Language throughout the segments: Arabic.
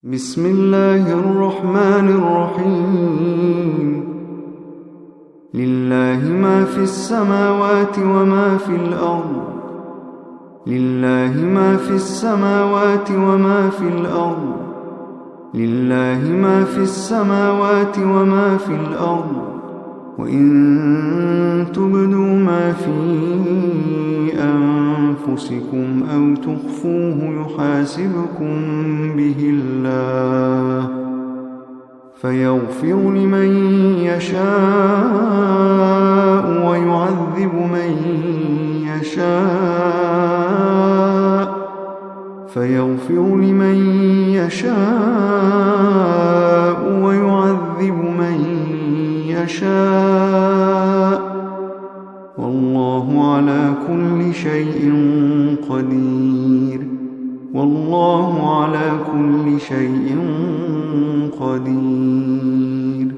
بسم الله الرحمن الرحيم. لله ما في السماوات وما في الأرض. لله ما في السماوات وما في الأرض. لله ما في السماوات وما في الأرض. وإن تبدوا ما في أنفسكم أو تخفوه يحاسبكم به الله فيغفر لمن يشاء ويعذب من يشاء فيغفر لمن يشاء ويعذب من يشاء والله على كل شيء قدير. والله على كل شيء قدير.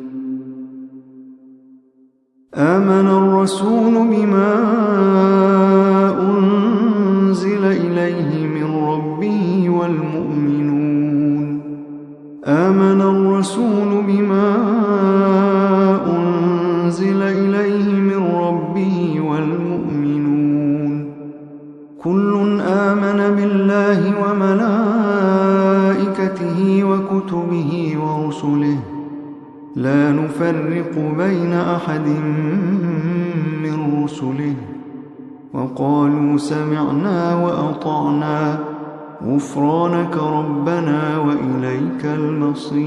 آمن الرسول بما أنزل إليه من ربه والمؤمنون. آمن الرسول بما أنزل إليه من ربه والمؤمنون كل آمن بالله وملائكته وكتبه ورسله لا نفرق بين أحد من رسله وقالوا سمعنا وأطعنا غفرانك ربنا وإليك المصير.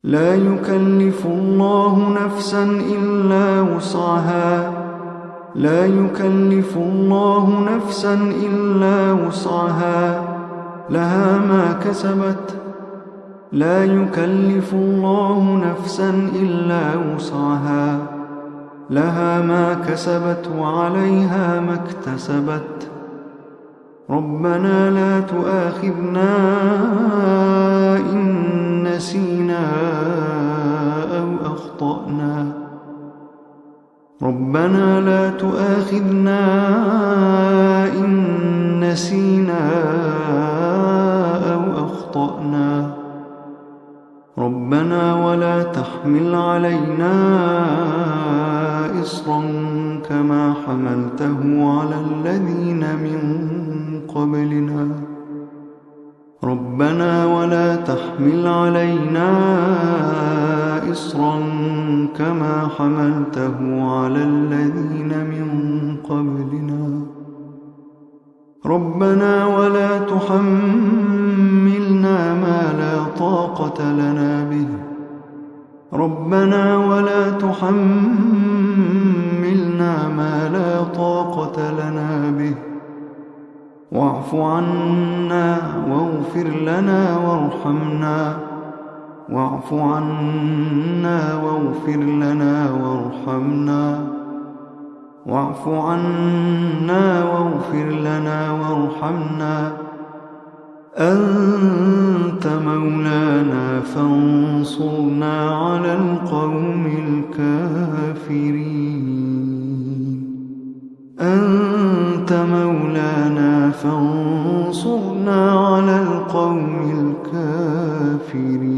لا يكلف الله نفسا إلا وسعها. لا يكلف الله نفسا إلا وسعها لها ما كسبت. لا يكلف الله نفسا إلا وسعها لها ما كسبت وعليها ما اكتسبت. ربنا لا تؤاخذنا إن نسينا أو أخطأنا. ربنا لا تؤاخذنا إن نسينا أو أخطأنا. ربنا ولا تحمل علينا إصرا كما حملته على الذين من قبلنا. ربنا ولا تحمل علينا إصرا كما حملته على الذين من قبلنا. ربنا ولا تحملنا ما لا طاقة لنا به. ربنا ولا تحملنا ما لا طاقة لنا به. واعف عنا واغفر لنا وارحمنا. واعف عنا واغفر لنا وارحمنا. واعف عنا واغفر لنا وارحمنا. أنت مولانا فانصرنا على القوم الكافرين. أنت مولانا فانصرنا على القوم الكافرين.